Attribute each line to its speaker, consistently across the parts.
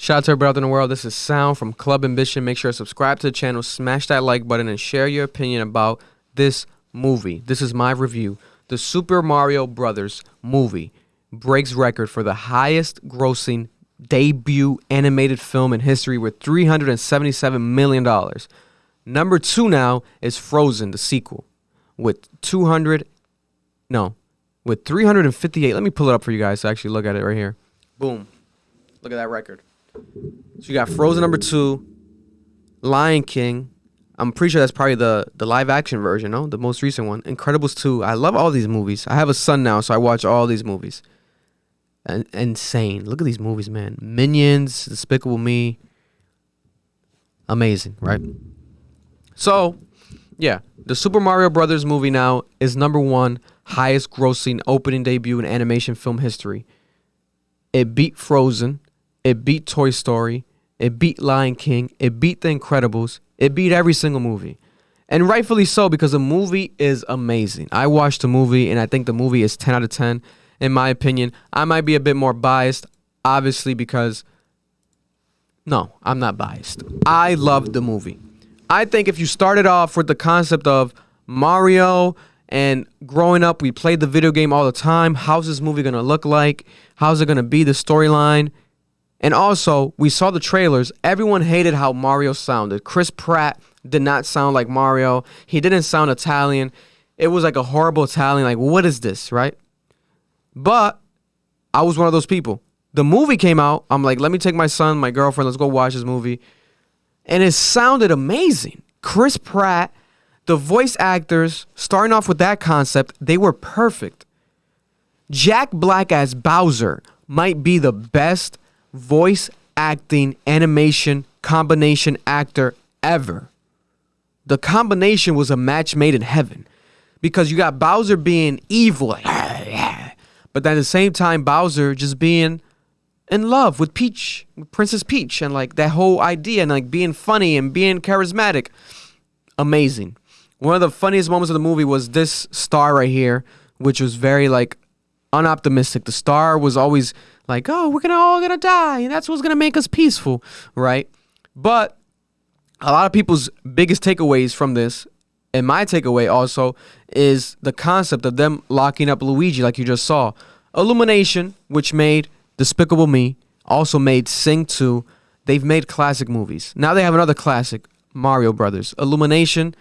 Speaker 1: Shout out to everybody out in the world. This is Sound from Club Ambition. Make sure to subscribe to the channel, smash that like button, and share your opinion about this movie. This is my review. The Super Mario Brothers movie breaks record for the highest grossing debut animated film in history with $377 million. Number 2 now is Frozen, the sequel, with 358. Let me pull it up for you guys to actually look at it right here. Boom. Look at that record. So you got Frozen number 2, Lion King. I'm pretty sure that's probably the live action version, no? The most recent one. Incredibles 2. I love all these movies. I have a son now, so I watch all these movies. Insane. Look at these movies, man. Minions, Despicable Me. Amazing, right? So, yeah. The Super Mario Brothers movie now is number 1 highest grossing opening debut in animation film history. It beat Frozen. It beat Toy Story. It beat Lion King. It beat The Incredibles. It beat every single movie. And rightfully so, because the movie is amazing. I watched the movie, and I think the movie is 10 out of 10, in my opinion. I might be a bit more biased, obviously, because... No, I'm not biased. I loved the movie. I think if you started off with the concept of Mario, and growing up, we played the video game all the time. How's this movie going to look like? How's it going to be, the storyline? And also, we saw the trailers. Everyone hated how Mario sounded. Chris Pratt did not sound like Mario. He didn't sound Italian. It was like a horrible Italian. Like, what is this, right? But I was one of those people. The movie came out. I'm like, let me take my son, my girlfriend. Let's go watch this movie. And it sounded amazing. Chris Pratt, the voice actors, starting off with that concept, they were perfect. Jack Black as Bowser might be the best voice acting animation combination actor ever. The combination was a match made in heaven, because you got Bowser being evil, but then at the same time Bowser just being in love with Peach, with Princess Peach, and like that whole idea, and like being funny and being charismatic. Amazing. One of the funniest moments of the movie was this star right here, which was very like unoptimistic. The star was always like, oh, we're all gonna die, and that's what's gonna make us peaceful, right? But a lot of people's biggest takeaways from this, and my takeaway also, is the concept of them locking up Luigi, like you just saw. Illumination, which made Despicable Me, also made Sing 2. They've made classic movies. Now they have another classic, Mario Brothers. Illumination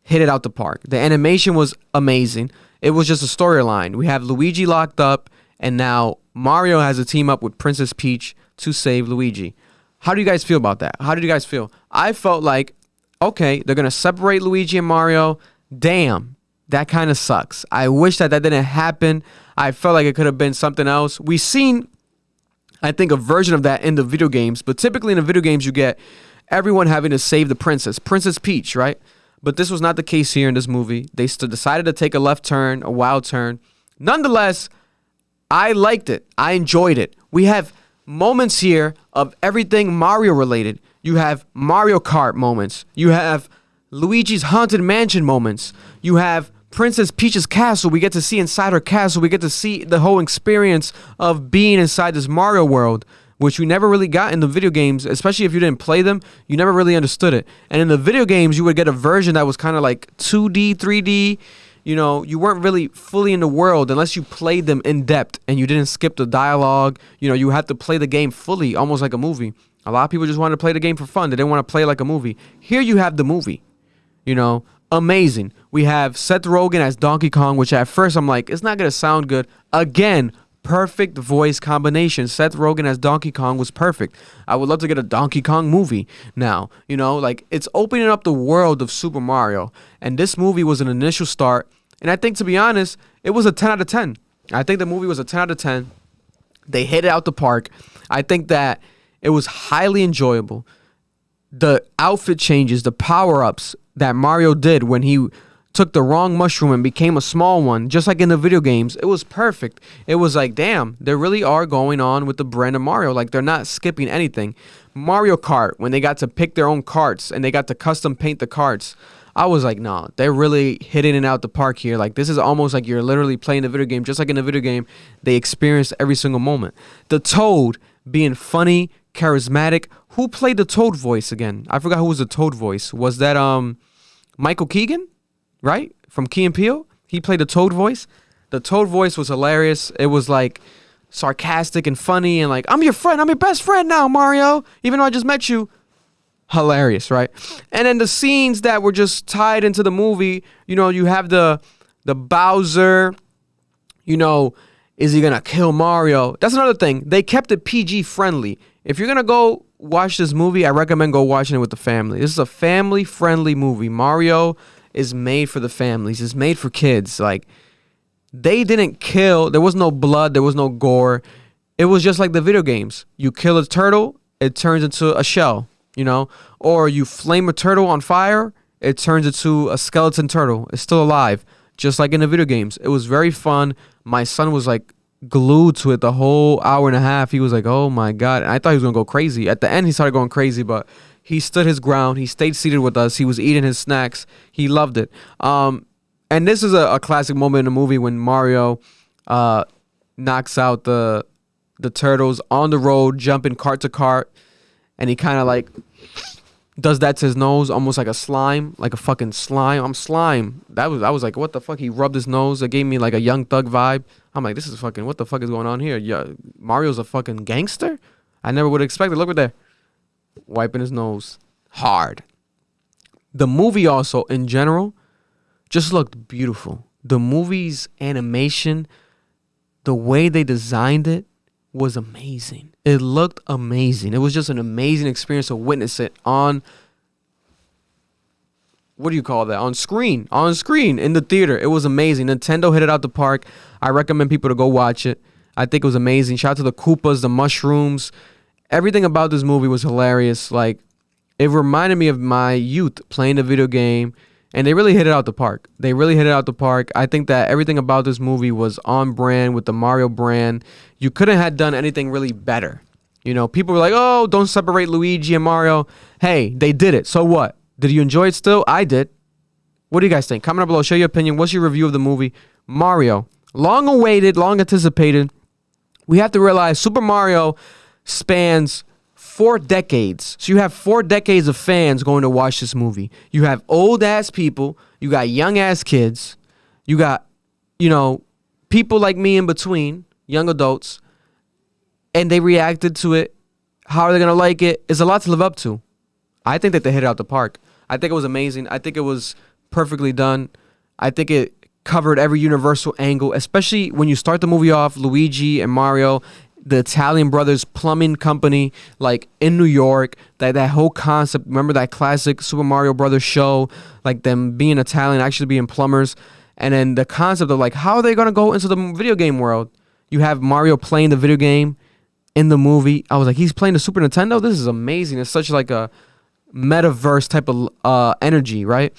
Speaker 1: hit it out the park. The animation was amazing. It was just a storyline. We have Luigi locked up, and now Mario has a team up with Princess Peach to save Luigi. How do you guys feel about that? How did you guys feel? I felt like, okay, they're going to separate Luigi and Mario. Damn, that kind of sucks. I wish that didn't happen. I felt like it could have been something else. We've seen, I think, a version of that in the video games. But typically in the video games, you get everyone having to save the princess. Princess Peach, right? But this was not the case here in this movie. They decided to take a left turn, a wild turn. Nonetheless, I liked it. I enjoyed it. We have moments here of everything Mario related. You have Mario Kart moments. You have Luigi's Haunted Mansion moments. You have Princess Peach's castle. We get to see inside her castle. We get to see the whole experience of being inside this Mario world, which we never really got in the video games, especially if you didn't play them. You never really understood it. And in the video games, you would get a version that was kind of like 2D, 3D. You know, you weren't really fully in the world unless you played them in depth and you didn't skip the dialogue. You know, you had to play the game fully, almost like a movie. A lot of people just wanted to play the game for fun. They didn't want to play like a movie. Here you have the movie. You know, amazing. We have Seth Rogen as Donkey Kong, which at first I'm like, it's not going to sound good. Again, perfect voice combination. Seth Rogen as Donkey Kong was perfect. I would love to get a Donkey Kong movie now. You know, like, it's opening up the world of Super Mario. And this movie was an initial start. And I think, to be honest, it was a 10 out of 10. I think the movie was a 10 out of 10. They hit it out the park. I think that it was highly enjoyable. The outfit changes, the power-ups that Mario did when he took the wrong mushroom and became a small one, just like in the video games, it was perfect. It was like, damn, they really are going on with the brand of Mario. Like, they're not skipping anything. Mario Kart, when they got to pick their own carts and they got to custom paint the carts, I was like, nah, they're really hitting it out the park here. Like, this is almost like you're literally playing the video game. Just like in the video game, they experienced every single moment. The Toad being funny, charismatic. Who played the Toad voice again? I forgot who was the Toad voice. Was that Michael Keegan, right? From Key and Peele? He played the Toad voice. The Toad voice was hilarious. It was like sarcastic and funny and like, I'm your friend. I'm your best friend now, Mario. Even though I just met you. Hilarious, right? And then the scenes that were just tied into the movie, you know, you have the Bowser, you know, is he gonna kill Mario? That's another thing. They kept it PG friendly. If you're gonna go watch this movie, I recommend go watching it with the family. This is a family friendly movie. Mario is made for the families. It's made for kids. Like, they didn't kill. There was no blood. There was no gore. It was just like the video games. You kill a turtle, it turns into a shell. You know, or you flame a turtle on fire, it turns into a skeleton turtle. It's still alive, just like in the video games. It was very fun. My son was like glued to it the whole hour and a half. He was like, oh my God. And I thought he was going to go crazy. At the end, he started going crazy, but he stood his ground. He stayed seated with us. He was eating his snacks. He loved it. And this is a classic moment in the movie when Mario knocks out the turtles on the road, jumping cart to cart. And he kind of like does that to his nose, almost like a slime, like a fucking slime. I'm slime. I was like, what the fuck? He rubbed his nose. It gave me like a Young Thug vibe. I'm like, this is fucking, what the fuck is going on here? Yeah, Mario's a fucking gangster? I never would have expected. Look at that. Wiping his nose. Hard. The movie also, in general, just looked beautiful. The movie's animation, the way they designed it, was amazing. It looked amazing. It was just an amazing experience to witness it on, what do you call that? On screen in the theater. It was amazing. Nintendo hit it out the park. I recommend people to go watch it. I think it was amazing. Shout out to the Koopas, the mushrooms. Everything about this movie was hilarious. Like, it reminded me of my youth playing the video game. And they really hit it out the park. I think that everything about this movie was on brand with the Mario brand. You couldn't have done anything really better. You know, people were like, oh, don't separate Luigi and Mario. Hey, they did it. So what? Did you enjoy it still? I did. What do you guys think? Comment down below. Share your opinion. What's your review of the movie? Mario. Long awaited, long anticipated. We have to realize Super Mario spans 4 decades. So you have 4 decades of fans going to watch this movie. You have old ass people. You got young ass kids. You got, you know, people like me in between, young adults. And they reacted to it. How are they going to like it? It's a lot to live up to. I think that they hit it out the park. I think it was amazing. I think it was perfectly done. I think it covered every universal angle, especially when you start the movie off, Luigi and Mario, the Italian brothers plumbing company, like in New York, that whole concept. Remember that classic Super Mario Brothers show, like them being Italian, actually being plumbers. And then the concept of like, how are they going to go into the video game world? You have Mario playing the video game in the movie. I was like, he's playing the Super Nintendo? This is amazing. It's such like a metaverse type of energy, right?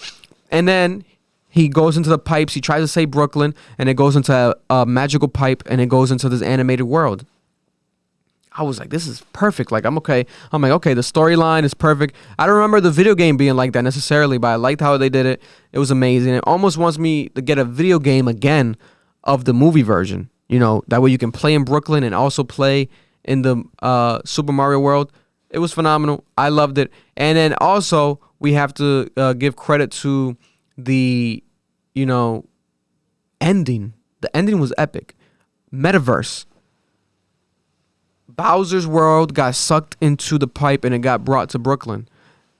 Speaker 1: And then he goes into the pipes. He tries to save Brooklyn, and it goes into a magical pipe, and it goes into this animated world. I was like, this is perfect. Like, I'm okay. I'm like, okay, the storyline is perfect. I don't remember the video game being like that necessarily, but I liked how they did it. It was amazing. It almost wants me to get a video game again of the movie version. You know, that way you can play in Brooklyn and also play in the Super Mario world. It was phenomenal. I loved it. And then also, we have to give credit to the, you know, ending. The ending was epic. Metaverse. Bowser's world got sucked into the pipe and it got brought to Brooklyn.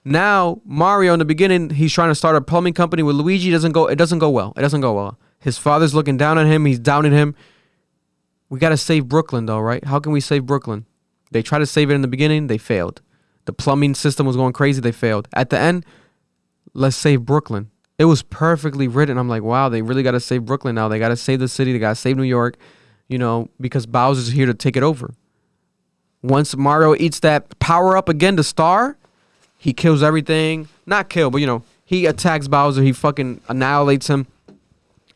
Speaker 1: Now, Mario in the beginning, he's trying to start a plumbing company with Luigi. It doesn't go well. His father's looking down on him. He's downing him. We got to save Brooklyn though, right? How can we save Brooklyn? They tried to save it in the beginning. They failed. The plumbing system was going crazy. They failed. At the end, let's save Brooklyn. It was perfectly written. I'm like, wow, they really got to save Brooklyn now. They got to save the city. They got to save New York, you know, because Bowser's here to take it over. Once Mario eats that power up again, the star, he kills everything. Not kill, but, you know, he attacks Bowser. He fucking annihilates him.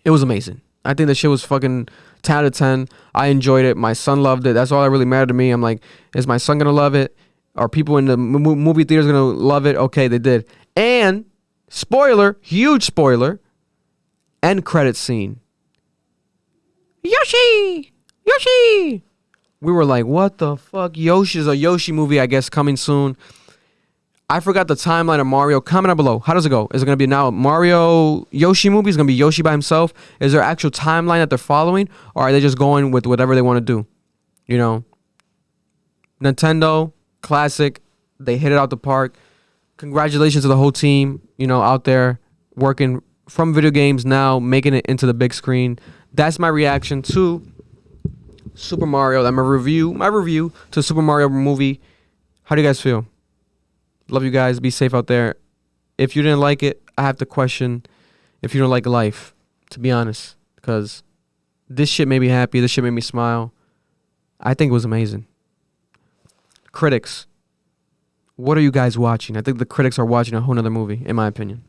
Speaker 1: It was amazing. I think the shit was fucking 10 out of 10. I enjoyed it. My son loved it. That's all that really mattered to me. I'm like, is my son going to love it? Are people in the movie theaters going to love it? Okay, they did. And, spoiler, huge spoiler, end credit scene. Yoshi! We were like, what the fuck? Yoshi's a Yoshi movie, I guess, coming soon. I forgot the timeline of Mario. Comment down below. How does it go? Is it going to be now Mario Yoshi movie? Is it going to be Yoshi by himself? Is there actual timeline that they're following? Or are they just going with whatever they want to do? You know? Nintendo, classic. They hit it out the park. Congratulations to the whole team, you know, out there working from video games now, making it into the big screen. That's my reaction to Super Mario. That's my review to Super Mario movie. How do you guys feel? Love you guys. Be safe out there. If you didn't like it, I have to question if you don't like life, to be honest, because this shit made me happy. This shit made me smile. I think it was amazing. Critics, what are you guys watching? I think the critics are watching a whole nother movie, in my opinion.